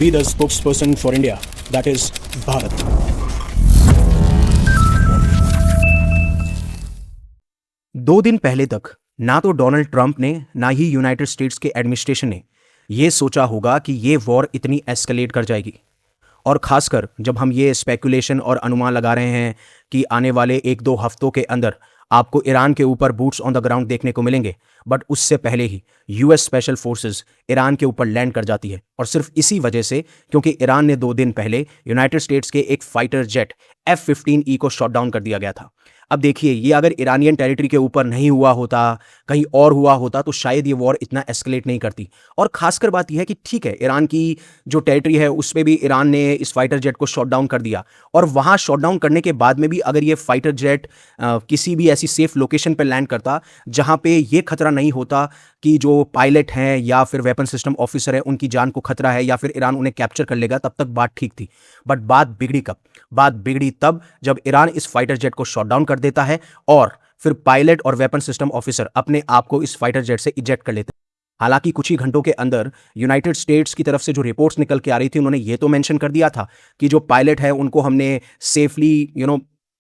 be the spokesperson for India, that is Bharat. दो दिन पहले तक ना तो डोनाल्ड ट्रंप ने ना ही यूनाइटेड स्टेट्स के एडमिनिस्ट्रेशन ने यह सोचा होगा कि ये वॉर इतनी एस्केलेट कर जाएगी। और खासकर जब हम ये स्पेकुलेशन और अनुमान लगा रहे हैं कि आने वाले एक दो हफ्तों के अंदर आपको ईरान के ऊपर बूट्स ऑन द ग्राउंड देखने को मिलेंगे, बट उससे पहले ही यूएस स्पेशल फोर्सेस ईरान के ऊपर लैंड कर जाती है। और सिर्फ इसी वजह से क्योंकि ईरान ने 2 दिन पहले यूनाइटेड स्टेट्स के एक फाइटर जेट F-15E को शॉट डाउन कर दिया गया था। अब देखिए, ये अगर ईरानियन टेरिटरी के ऊपर नहीं हुआ होता, कहीं और हुआ होता, तो शायद ये वॉर इतना एस्केलेट नहीं करती। और खासकर बात यह है कि ठीक है, ईरान की जो टेरिटरी है उस पर भी ईरान ने इस फाइटर जेट को शॉट डाउन कर दिया, और वहाँ शॉट डाउन करने के बाद में भी अगर ये फाइटर जेट किसी भी ऐसी सेफ लोकेशन पर लैंड करता जहाँ पे ये खतरा नहीं होता कि जो पायलट हैं या फिर वेपन सिस्टम ऑफिसर है उनकी जान को खतरा है या फिर ईरान उन्हें कैप्चर कर लेगा, तब तक बात ठीक थी। बट बात बिगड़ी कब? बात बिगड़ी तब जब ईरान इस फाइटर जेट को शॉट डाउन कर देता है और फिर पायलट और वेपन सिस्टम ऑफिसर अपने आप को इस फाइटर जेट से इजेक्ट कर लेते हैं। हालांकि कुछ ही घंटों के अंदर यूनाइटेड स्टेट्स की तरफ से जो रिपोर्ट्स निकल के आ रही थी, उन्होंने ये तो मेंशन कर दिया था कि जो पायलट है उनको हमने सेफली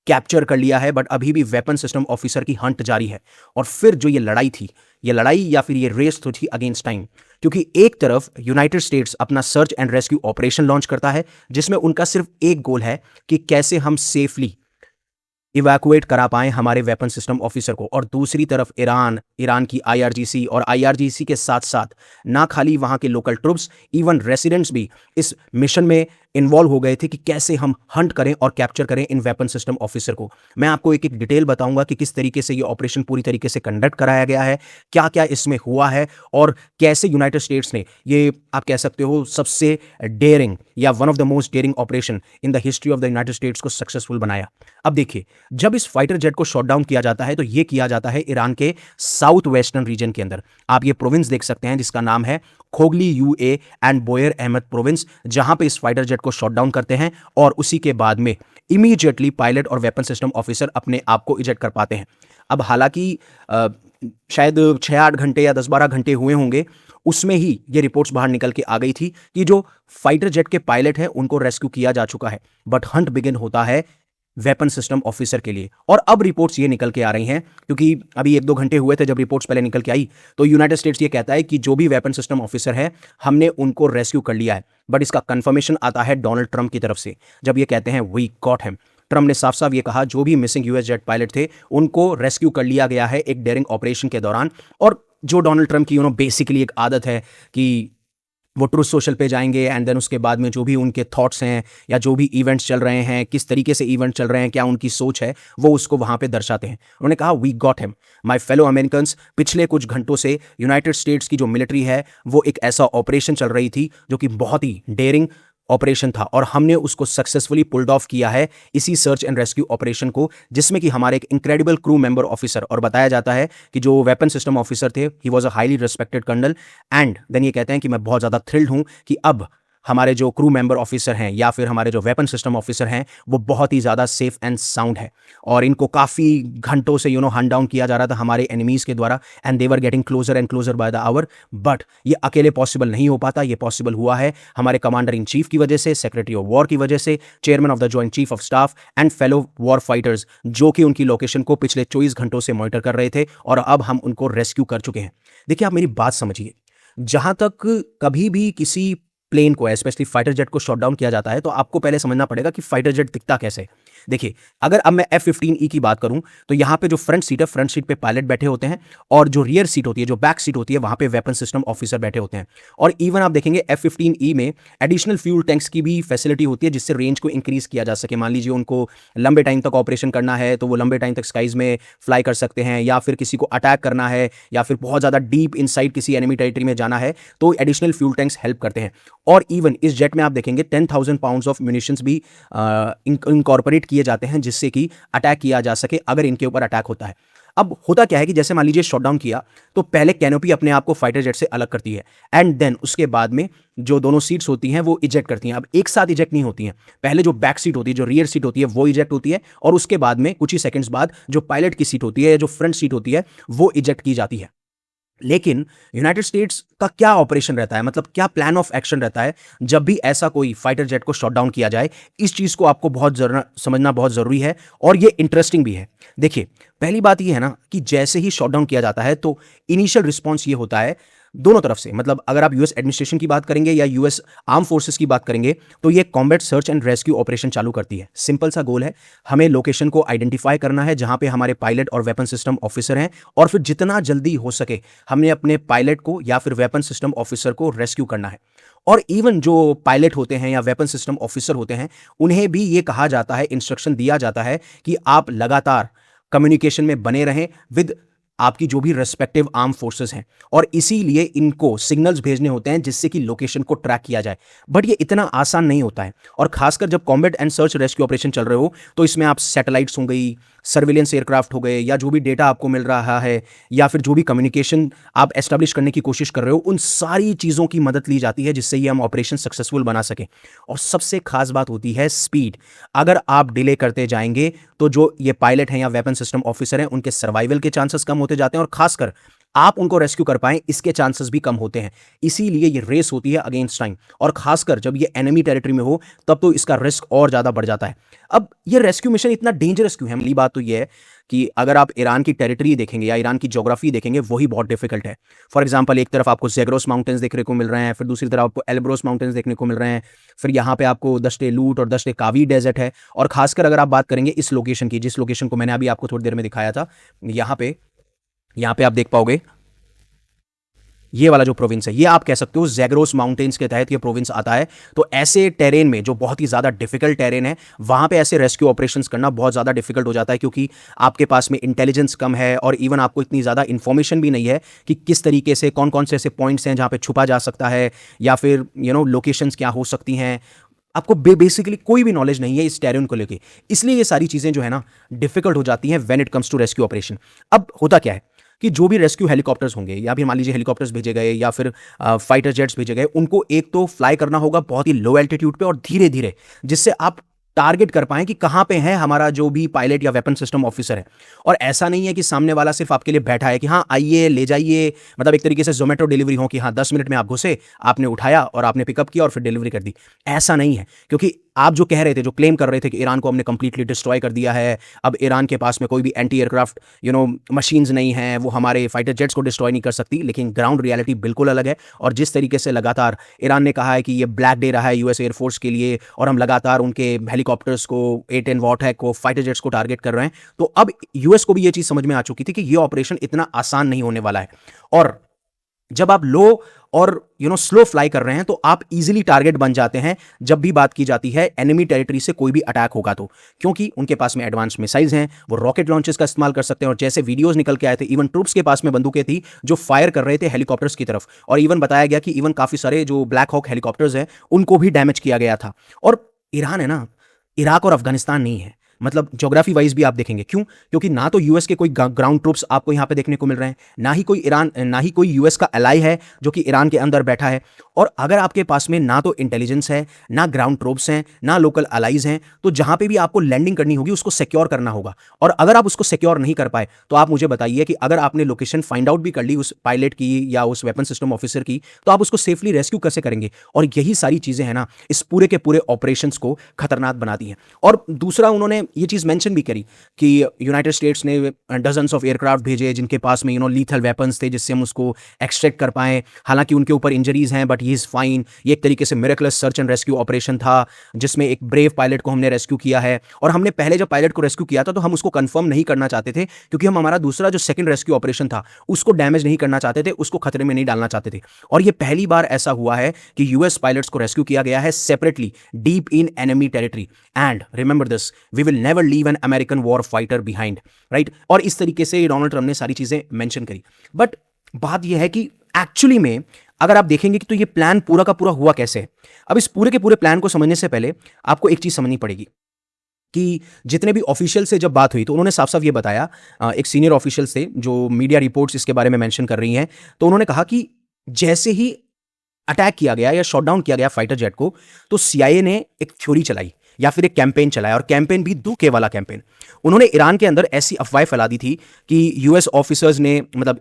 कैप्चर कर लिया है, बट अभी भी वेपन सिस्टम ऑफिसर की हंट जारी है। और फिर जो ये लड़ाई थी, ये लड़ाई या फिर ये रेस तो थी अगेंस्ट टाइम, क्योंकि एक तरफ यूनाइटेड स्टेट्स अपना search and rescue operation launch करता है जिसमें उनका सिर्फ एक गोल है कि कैसे हम सेफली इवैक्यूएट करा पाएं हमारे वेपन सिस्टम ऑफिसर को। और दूसरी तरफ ईरान की IRGC और IRGC के साथ साथ ना खाली वहां के लोकल ट्रूप्स, इवन रेसिडेंट्स भी इस मिशन में इन्वॉल्व हो गए थे कि कैसे हम हंट करें और कैप्चर करें इन वेपन सिस्टम ऑफिसर को। मैं आपको एक एक डिटेल बताऊंगा कि किस तरीके से ये ऑपरेशन पूरी तरीके से कंडक्ट कराया गया है, क्या क्या इसमें हुआ है और कैसे यूनाइटेड स्टेट्स ने ये, आप कह सकते हो, सबसे डेयरिंग या one of the most daring operation in the history of the United States को सक्सेसफुल बनाया। अब देखिए, जब इस फाइटर जेट को शॉट डाउन किया जाता है तो ये किया जाता है ईरान के साउथ वेस्टर्न रीजन के अंदर। आप ये प्रोविंस देख सकते हैं जिसका नाम है खोगली UA and Boyer Ahmad province, जहां पे इस फाइटर जेट को शॉट डाउन करते हैं और उसी के बाद में इमीडिएटली पायलट और वेपन सिस्टम ऑफिसर अपने आप को इजेक्ट कर पाते हैं। अब हालांकि शायद 6-8 घंटे या 10-12 घंटे हुए होंगे, उसमें ही ये रिपोर्ट्स बाहर निकल के आ गई थी कि जो फाइटर जेट के पायलट हैं उनको रेस्क्यू किया जा चुका है, बट हंट बिगिन होता है वेपन सिस्टम ऑफिसर के लिए। और अब रिपोर्ट्स ये निकल के आ रही हैं, क्योंकि अभी 1-2 घंटे हुए थे जब रिपोर्ट्स पहले निकल के आई, तो यूनाइटेड स्टेट्स ये कहता है कि जो भी वेपन सिस्टम ऑफिसर है हमने उनको रेस्क्यू कर लिया है। बट इसका कंफर्मेशन आता है डोनाल्ड ट्रंप की तरफ से, जब ये कहते हैं वी गॉट हिम। ट्रंप ने साफ साफ ये कहा जो भी मिसिंग US जेट पायलट थे उनको रेस्क्यू कर लिया गया है एक डेयरिंग ऑपरेशन के दौरान। और जो डोनाल्ड ट्रंप की बेसिकली एक आदत है कि वो ट्रूथ सोशल पे जाएंगे एंड देन उसके बाद में जो भी उनके थॉट्स हैं या जो भी इवेंट्स चल रहे हैं, किस तरीके से इवेंट चल रहे हैं, क्या उनकी सोच है, वो उसको वहां पे दर्शाते हैं। उन्होंने कहा we got him my fellow Americans. पिछले कुछ घंटों से यूनाइटेड स्टेट्स की जो मिलिट्री है वो एक ऐसा ऑपरेशन चल रही थी जो कि बहुत ही डेयरिंग ऑपरेशन था और हमने उसको सक्सेसफुली पुल्ड ऑफ किया है इसी सर्च एंड रेस्क्यू ऑपरेशन को, जिसमें कि हमारे एक इंक्रेडिबल क्रू मेंबर ऑफिसर, और बताया जाता है कि जो वेपन सिस्टम ऑफिसर थे he was a highly respected colonel. And then ये कहते हैं कि मैं बहुत ज़्यादा थ्रिल्ड हूं कि अब हमारे जो क्रू मेंबर ऑफिसर हैं या फिर हमारे जो वेपन सिस्टम ऑफिसर हैं वो बहुत ही ज़्यादा सेफ एंड साउंड है। और इनको काफ़ी घंटों से हंट डाउन किया जा रहा था हमारे एनिमीज़ के द्वारा, and they were getting closer and closer by the hour. But ये अकेले पॉसिबल नहीं हो पाता, ये पॉसिबल हुआ है हमारे कमांडर इन चीफ की वजह से, सेक्रेटरी ऑफ वॉर की वजह से, chairman of the joint chief of staff and fellow war fighters, जो कि उनकी लोकेशन को पिछले 24 घंटों से मॉनिटर कर रहे थे और अब हम उनको रेस्क्यू कर चुके हैं। देखिए, आप मेरी बात समझिए, जहां तक कभी भी किसी प्लेन को, स्पेशली फाइटर जेट को शॉट डाउन किया जाता है तो आपको पहले समझना पड़ेगा कि फाइटर जेट दिखता कैसे। देखिए, अगर अब मैं F-15E की बात करूं तो यहां पे जो फ्रंट सीट है, फ्रंट सीट पे पायलट बैठे होते हैं और जो रियर सीट होती है, जो बैक सीट होती है, वहां पे वेपन सिस्टम ऑफिसर बैठे होते हैं। और इवन आप देखेंगे F-15E में एडिशनल फ्यूल टैंक्स की भी फैसिलिटी होती है जिससे रेंज को इंक्रीज किया जा सके। मान लीजिए उनको लंबे टाइम तक ऑपरेशन करना है तो वो लंबे टाइम तक स्काइज में फ्लाई कर सकते हैं, या फिर किसी को अटैक करना है या फिर बहुत ज़्यादा डीप इनसाइड किसी एनिमी टेरिटरी में जाना है तो एडिशनल फ्यूल टैंक्स हेल्प करते हैं। और इवन इस जेट में आप देखेंगे 10,000 पाउंड्स ऑफ म्यूनिशंस भी इनकॉर्पोरेट किए जाते हैं जिससे कि अटैक किया जा सके अगर इनके ऊपर अटैक होता है। अब होता क्या है कि जैसे मान लीजिए शॉट डाउन किया तो पहले कैनोपी अपने आप को फाइटर जेट से अलग करती है एंड देन उसके बाद में जो दोनों सीट्स होती हैं वो इजेक्ट करती हैं। अब एक साथ इजेक्ट नहीं होती हैं, पहले जो बैक सीट होती है, जो रियर सीट होती है वो इजेक्ट होती है और उसके बाद में कुछ ही सेकंड्स बाद जो पायलट की सीट होती है, जो फ्रंट सीट होती है वो इजेक्ट की जाती है। लेकिन यूनाइटेड स्टेट्स का क्या ऑपरेशन रहता है, मतलब क्या प्लान ऑफ एक्शन रहता है जब भी ऐसा कोई फाइटर जेट को शॉट डाउन किया जाए, इस चीज को आपको समझना बहुत जरूरी है और ये इंटरेस्टिंग भी है। देखिए, पहली बात ये है ना कि जैसे ही शॉट डाउन किया जाता है तो इनिशियल रिस्पॉन्स ये होता है दोनों तरफ से, मतलब अगर आप यूएस एडमिनिस्ट्रेशन की बात करेंगे या यूएस आर्म फोर्सेस की बात करेंगे तो ये combat search and rescue operation चालू करती है। सिंपल सा गोल है, हमें लोकेशन को आइडेंटिफाई करना है जहां पे हमारे पायलट और वेपन सिस्टम ऑफिसर हैं, और फिर जितना जल्दी हो सके हमने अपने पायलट को या फिर वेपन सिस्टम ऑफिसर को रेस्क्यू करना है। और इवन जो पायलट होते हैं या वेपन सिस्टम ऑफिसर होते हैं उन्हें भी ये कहा जाता है, इंस्ट्रक्शन दिया जाता है कि आप लगातार कम्युनिकेशन में बने रहें विद आपकी जो भी रेस्पेक्टिव आर्म फोर्सेस हैं, और इसीलिए इनको सिग्नल्स भेजने होते हैं जिससे कि लोकेशन को ट्रैक किया जाए। बट ये इतना आसान नहीं होता है, और खासकर जब combat and search rescue operation चल रहे हो तो इसमें आप सैटेलाइट्स हो गई, सर्विलेंस एयरक्राफ्ट हो गए, या जो भी डेटा आपको मिल रहा है या फिर जो भी कम्युनिकेशन आप एस्टैब्लिश करने की कोशिश कर रहे हो, उन सारी चीज़ों की मदद ली जाती है जिससे ये हम ऑपरेशन सक्सेसफुल बना सकें। और सबसे खास बात होती है स्पीड। अगर आप डिले करते जाएंगे तो जो ये पायलट हैं या वेपन सिस्टम ऑफिसर हैं उनके सर्वाइवल के चांसेस कम होते जाते हैं, और खासकर आप उनको रेस्क्यू कर पाएं इसके चांसेस भी कम होते हैं। इसीलिए ये रेस होती है अगेंस्ट टाइम, और खासकर जब ये एनिमी टेरिटरी में हो तब तो इसका रिस्क और ज़्यादा बढ़ जाता है। अब ये रेस्क्यू मिशन इतना डेंजरस क्यों है? पहली बात तो ये है कि अगर आप ईरान की टेरिटरी देखेंगे या ईरान की ज्योग्राफी देखेंगे वही बहुत डिफिकल्ट है। फॉर एग्जांपल, एक तरफ आपको ज़ेग्रोस माउंटेन्स देखने को मिल रहे हैं, फिर दूसरी तरफ आपको एल्ब्रोस माउंटेन्स देखने को मिल रहे हैं, फिर यहाँ पे आपको दश्त लूट और दश्त कावी डेजर्ट है। और खासकर अगर आप बात करेंगे इस लोकेशन की, जिस लोकेशन को मैंने अभी आपको थोड़ी देर में दिखाया था, यहाँ पे आप देख पाओगे ये वाला जो प्रोविंस है, ये आप कह सकते हो ज़ेग्रोस माउंटेन्स के तहत ये प्रोविंस आता है। तो ऐसे टेरेन में, जो बहुत ही ज़्यादा डिफिकल्ट टेरेन है, वहाँ पे ऐसे रेस्क्यू ऑपरेशंस करना बहुत ज़्यादा डिफिकल्ट हो जाता है, क्योंकि आपके पास में इंटेलिजेंस कम है और इवन आपको इतनी ज़्यादा इन्फॉर्मेशन भी नहीं है कि किस तरीके से कौन कौन से ऐसे पॉइंट्स हैं जहाँ पे छुपा जा सकता है, या फिर लोकेशंस क्या हो सकती हैं। आपको बेसिकली कोई भी नॉलेज नहीं है इस टेरेन को लेके, इसलिए ये सारी चीज़ें जो है ना डिफिकल्ट हो जाती हैं when it comes to rescue operation. अब होता क्या है कि जो भी रेस्क्यू हेलीकॉप्टर्स होंगे, या फिर मान लीजिए हेलीकॉप्टर्स भेजे गए या फिर फाइटर जेट्स भेजे गए, उनको एक तो फ्लाई करना होगा बहुत ही लो एल्टीट्यूड पे और धीरे धीरे, जिससे आप टारगेट कर पाएं कि कहां पे है हमारा जो भी पायलट या वेपन सिस्टम ऑफिसर है। और ऐसा नहीं है कि सामने वाला सिर्फ आपके लिए बैठा है कि हाँ आइए ले जाइए, मतलब एक तरीके से जोमेटो डिलीवरी हो कि हाँ 10 मिनट में आप घुसे, आपने उठाया और आपने पिकअप किया और फिर डिलीवरी कर दी। ऐसा नहीं है, क्योंकि आप जो कह रहे थे, जो क्लेम कर रहे थे कि ईरान को हमने कंप्लीटली डिस्ट्रॉय कर दिया है, अब ईरान के पास में कोई भी एंटी एयरक्राफ्ट मशीन्स नहीं है, वो हमारे फाइटर जेट्स को डिस्ट्रॉय नहीं कर सकती, लेकिन ग्राउंड रियलिटी बिल्कुल अलग है। और जिस तरीके से लगातार ईरान ने कहा है कि ये ब्लैक डे रहा है यूएस एयरफोर्स के लिए, और हम लगातार उनके हेलीकॉप्टर्स को, A10 वॉरहैक को, फाइटर जेट्स को टारगेट कर रहे हैं, तो अब यूएस को भी ये चीज समझ में आ चुकी थी कि ये ऑपरेशन इतना आसान नहीं होने वाला है। और जब आप लो और स्लो फ्लाई कर रहे हैं तो आप इजीली टारगेट बन जाते हैं जब भी बात की जाती है एनिमी टेरिटरी से कोई भी अटैक होगा तो, क्योंकि उनके पास में एडवांस मिसाइल्स हैं, वो रॉकेट लॉन्चेस का इस्तेमाल कर सकते हैं। और जैसे वीडियोस निकल के आए थे, इवन ट्रूप्स के पास में बंदूकें थी जो फायर कर रहे थे हेलीकॉप्टर्स की तरफ, और इवन बताया गया कि इवन काफी सारे जो ब्लैक हॉक हेलीकॉप्टर्स हैं उनको भी डैमेज किया गया था। और ईरान है ना, इराक और अफगानिस्तान नहीं है, मतलब ज्योग्राफी वाइज भी आप देखेंगे। क्यों? क्योंकि ना तो यूएस के कोई ग्राउंड ट्रूप्स आपको यहां पे देखने को मिल रहे हैं, ना ही कोई यूएस का एलाई है जो कि ईरान के अंदर बैठा है। और अगर आपके पास में ना तो इंटेलिजेंस है, ना ग्राउंड ट्रूप्स हैं, ना लोकल एलाइज हैं, तो जहां पे भी आपको लैंडिंग करनी होगी उसको सिक्योर करना होगा। और अगर आप उसको सिक्योर नहीं कर पाए तो आप मुझे बताइए कि अगर आपने लोकेशन फाइंड आउट भी कर ली उस पायलट की या उस वेपन सिस्टम ऑफिसर की, तो आप उसको सेफली रेस्क्यू कैसे करेंगे? और यही सारी चीजें हैं ना इस पूरे के पूरे ऑपरेशंस को खतरनाक बनाती हैं। और दूसरा, उन्होंने ये चीज मेंशन भी करी कि यूनाइटेड स्टेट्स ने डजन्स ऑफ एयरक्राफ्ट भेजे जिनके पास में लीथल वेपन्स थे जिससे हम उसको एक्सट्रैक्ट कर पाएं। हालांकि उनके ऊपर इंजरीज हैं बट ही इज फाइन। ये एक तरीके से miracles search and rescue operation था जिसमें एक ब्रेव पायलट को हमने रेस्क्यू किया है। और हमने पहले जब पायलट को रेस्क्यू किया था तो हम उसको कंफर्म नहीं करना चाहते थे, क्योंकि हम हमारा दूसरा जो सेकंड रेस्क्यू ऑपरेशन था उसको डैमेज नहीं करना चाहते थे, उसको खतरे में नहीं डालना चाहते थे। और ये पहली बार ऐसा हुआ है कि यूएस पायलट्स को रेस्क्यू किया गया है separately deep in enemy territory. And remember this, we will never leave an American war fighter behind, right? और इस तरीके से डोनाल्ड ट्रंप ने सारी चीजें मेंशन करी। बट बात यह है कि एक्चुअली में अगर आप देखेंगे कि तो ये प्लान पूरा का पूरा हुआ कैसे है। अब इस पूरे के पूरे प्लान को समझने से पहले आपको एक चीज समझनी पड़ेगी कि जितने भी ऑफिशियल से जब बात हुई तो उन्होंने साफ साफ ये बताया, एक सीनियर ऑफिशियल थे जो मीडिया रिपोर्ट्स इसके बारे में मेंशन कर रही हैं, तो उन्होंने कहा कि जैसे ही अटैक किया गया या शॉट डाउन किया गया फाइटर जेट को, तो सीआईए ने एक थ्योरी चलाई या फिर एक कैंपेन चलाया, और कैंपेन भी धोखे वाला कैंपेन। उन्होंने ईरान के अंदर ऐसी अफवाहें फैला दी थी कि यूएस ऑफिसर्स ने, मतलब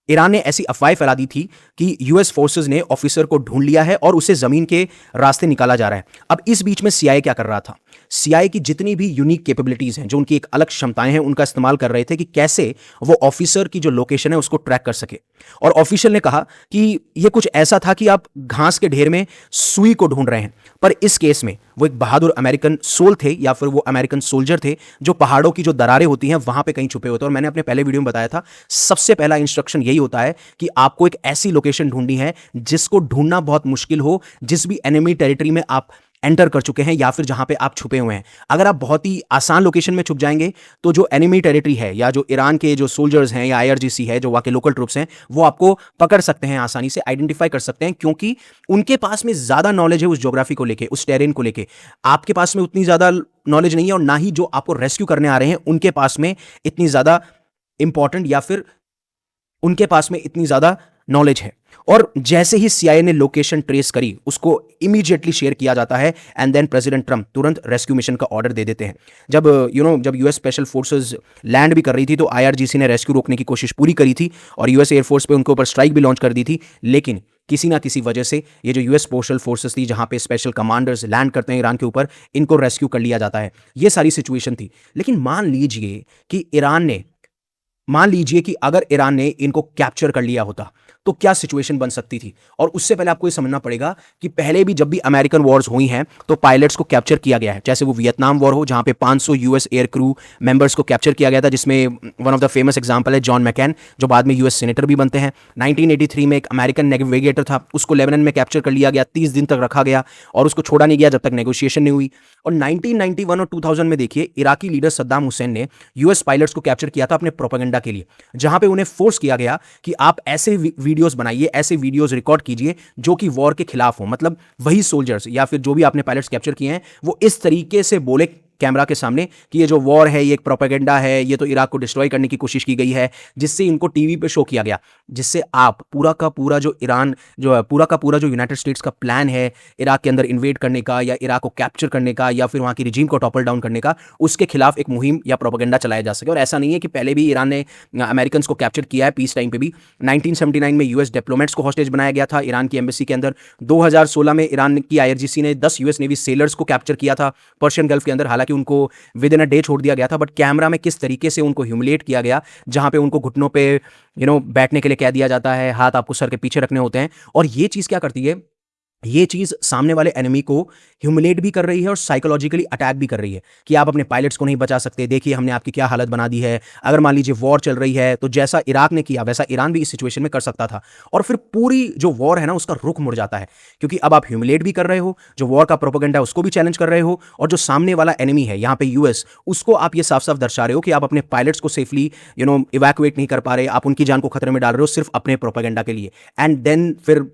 ईरान ने ऐसी अफवाहें फैला दी थी कि यूएस फोर्सेस ने ऑफिसर को ढूंढ लिया है और उसे जमीन के रास्ते निकाला जा रहा है। अब इस बीच में सीआईए क्या कर रहा था? सीआईए की जितनी भी यूनिक कैपेबिलिटीज हैं, जो उनकी एक अलग क्षमताएं हैं, उनका इस्तेमाल कर रहे थे कि कैसे वो ऑफिसर की जो लोकेशन है उसको ट्रैक कर सके। और ऑफिशियल ने कहा कि ये कुछ ऐसा था कि आप घास के ढेर में सुई को ढूंढ रहे हैं, पर इस केस में वो एक बहादुर अमेरिकन सोल थे या फिर वो अमेरिकन सोल्जर थे जो पहाड़ों की जो दरारें होती हैं वहां पे कहीं छुपे होते हैं। और मैंने अपने पहले वीडियो में बताया था, सबसे पहला इंस्ट्रक्शन यही होता है कि आपको एक ऐसी लोकेशन ढूंढनी है जिसको ढूंढना बहुत मुश्किल हो, जिस भी एनिमी टेरिटरी में आप एंटर कर चुके हैं या फिर जहां पे आप छुपे हुए हैं। अगर आप बहुत ही आसान लोकेशन में छुप जाएंगे तो जो एनिमी टेरिटरी है या जो ईरान के जो सोल्जर्स हैं या आईआरजीसी है, जो वहां के लोकल ट्रूप्स हैं, वो आपको पकड़ सकते हैं, आसानी से आइडेंटिफाई कर सकते हैं, क्योंकि उनके पास में ज्यादा नॉलेज है उस ज्योग्राफी को लेके, उस टेरेन को लेके। आपके पास में उतनी ज्यादा नॉलेज नहीं है, और ना ही जो आपको रेस्क्यू करने आ रहे हैं उनके पास में इतनी ज्यादा इंपॉर्टेंट या फिर उनके पास में इतनी ज्यादा नॉलेज है। और जैसे ही सीआईए ने लोकेशन ट्रेस करी, उसको इमीडिएटली शेयर किया जाता है, एंड देन प्रेसिडेंट ट्रंप तुरंत रेस्क्यू मिशन का ऑर्डर दे देते हैं। जब जब यूएस स्पेशल फोर्सेस लैंड भी कर रही थी तो आईआरजीसी ने रेस्क्यू रोकने की कोशिश पूरी करी थी और यूएस एयरफोर्स पे उनके ऊपर स्ट्राइक भी लॉन्च कर दी थी। लेकिन किसी ना किसी वजह से ये जो यूएस पोस्टल फोर्सेस थी, जहां पे स्पेशल कमांडर्स लैंड करते हैं ईरान के ऊपर, इनको रेस्क्यू कर लिया जाता है। ये सारी सिचुएशन थी। लेकिन मान लीजिए कि अगर ईरान ने इनको कैप्चर कर लिया होता तो क्या सिचुएशन बन सकती थी। और उससे पहले आपको ये समझना पड़ेगा कि पहले भी जब भी अमेरिकन वॉर्स हुई हैं तो पायलट्स को कैप्चर किया गया है। जैसे वो वियतनाम वॉर हो, जहां पे 500 यूएस एयर क्रू मेंबर्स को कैप्चर किया गया था, जिसमें one of the famous example है जॉन मैकेन, जो बाद में यूएस सेनेटर भी बनते हैं। 1983 में एक अमेरिकन नेविगेटर था, उसको लेबनान में कैप्चर कर लिया गया, 30 दिन तक रखा गया और उसको छोड़ा नहीं गया जब तक नेगोशिएशन नहीं हुई। और 1991 और 2000 में देखिए, इराकी लीडर सद्दाम हुसैन ने यूएस पायलट्स को कैप्चर किया था अपने प्रोपेगेंडा के लिए, जहां पे उन्हें फोर्स किया गया कि आप ऐसे वीडियोस बनाइए, ऐसे वीडियोस रिकॉर्ड कीजिए जो कि वॉर के खिलाफ हो। मतलब वही सोल्जर्स या फिर जो भी आपने पायलट्स कैप्चर किए हैं वो इस तरीके से बोले कैमरा के सामने कि ये जो वॉर है ये एक प्रोपेगेंडा है, ये तो इराक को डिस्ट्रॉय करने की कोशिश की गई है, जिससे इनको टीवी पे शो किया गया, जिससे आप पूरा का पूरा जो यूनाइटेड स्टेट्स का प्लान है इराक के अंदर इन्वेड करने का या इराक को कैप्चर करने का या फिर वहां की रिजीम को टॉपल डाउन करने का, उसके खिलाफ एक मुहिम या प्रोपेगेंडा चलाया जा सके। और ऐसा नहीं है कि पहले भी ईरान ने अमेरिकन को कैप्चर किया है, पीस टाइम पे भी 1979 में यूएस डिप्लोमेट्स को हॉस्टेज बनाया गया था ईरान की एम्बेसी के अंदर। 2016 में ईरान की आईआरजीसी ने 10 यूएस नेवी सेलर्स को कैप्चर किया था पर्शियन गल्फ के अंदर। हालांकि उनको विद इन अ डे छोड़ दिया गया था, बट कैमरा में किस तरीके से उनको ह्यूमिलेट किया गया, जहां पे उनको घुटनों पे बैठने के लिए कह दिया जाता है, हाथ आपको सर के पीछे रखने होते हैं। और ये चीज क्या करती है, ये चीज सामने वाले एनिमी को ह्यूमिलेट भी कर रही है और साइकोलॉजिकली अटैक भी कर रही है कि आप अपने पायलट्स को नहीं बचा सकते, देखिए हमने आपकी क्या हालत बना दी है। अगर मान लीजिए वॉर चल रही है तो जैसा इराक ने किया वैसा ईरान भी इस सिचुएशन में कर सकता था, और फिर पूरी जो वॉर है ना उसका रुख मुड़ जाता है, क्योंकि अब आप ह्यूमिलेट भी कर रहे हो, जो वॉर का प्रोपेगेंडा है उसको भी चैलेंज कर रहे हो, और जो सामने वाला एनिमी है यहाँ पे यूएस, उसको आप ये साफ साफ दर्शा रहे हो कि आप अपने पायलट्स को सेफली इवैक्यूएट नहीं कर पा रहे, आप उनकी जान को खतरे में डाल रहे हो सिर्फ अपने प्रोपेगेंडा के लिए। एंड देन फिर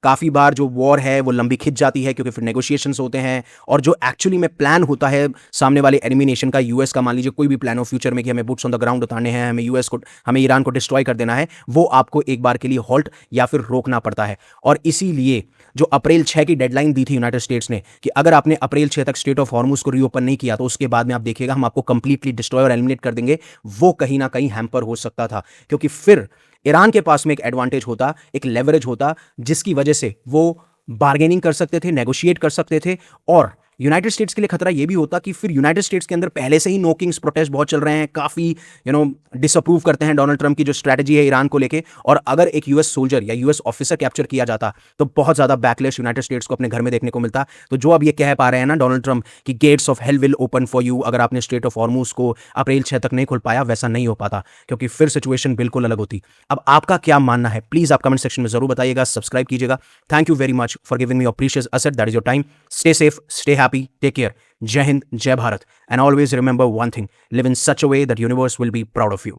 काफ़ी बार जो वॉर है वो लंबी खिंच जाती है, क्योंकि फिर नेगोशिएशंस होते हैं, और जो एक्चुअली में प्लान होता है सामने वाले एनिमी नेशन का, यूएस का, मान लीजिए कोई भी प्लान हो फ्यूचर में कि हमें बुट्स ऑन द ग्राउंड उतारने हैं, हमें ईरान को डिस्ट्रॉय कर देना है, वो आपको एक बार के लिए हॉल्ट या फिर रोकना पड़ता है। और इसीलिए जो अप्रैल 6 की डेडलाइन दी थी यूनाइटेड स्टेट्स ने कि अगर आपने अप्रैल 6 तक स्ट्रेट ऑफ हॉर्मुज को रीओपन नहीं किया तो उसके बाद में आप देखिएगा हम आपको कंप्लीटली डिस्ट्रॉय और एलिमिनेट कर देंगे, वो कहीं ना कहीं हैम्पर हो सकता था, क्योंकि फिर ईरान के पास में एक एडवांटेज होता, एक लेवरेज होता, जिसकी वजह से वो बार्गेनिंग कर सकते थे, नेगोशिएट कर सकते थे। और यूनाइटेड स्टेट्स के लिए खतरा यह भी होता कि फिर यूनाइटेड स्टेट्स के अंदर पहले से ही नो किंग्स प्रोटेस्ट बहुत चल रहे हैं, काफ़ी डिसअप्रूव करते हैं डोनाल्ड ट्रंप की जो स्ट्रैटेजी है ईरान को लेके, और अगर एक यूएस सोल्जर या यूएस ऑफिसर कैप्चर किया जाता तो बहुत ज़्यादा बैकलैश यूनाइटेड स्टेट्स को अपने घर में देखने को मिलता। तो जो अब ये कह पा रहे हैं ना डोनाल्ड ट्रंप कि gates of hell will open for you, अगर आपने स्ट्रेट ऑफ हॉर्मुज को अप्रैल 6 तक नहीं खोल पाया, वैसा नहीं हो पाता, क्योंकि फिर सिचुएशन बिल्कुल अलग होती। अब आपका क्या मानना है प्लीज़ आप कमेंट सेक्शन में जरूर बताइएगा, सब्सक्राइब कीजिएगा। Thank you very much for giving me your precious asset, that is your time. Stay safe, stay happy, take care. Jai Hind, Jai Bharat, and always remember one thing, live in such a way that universe will be proud of you.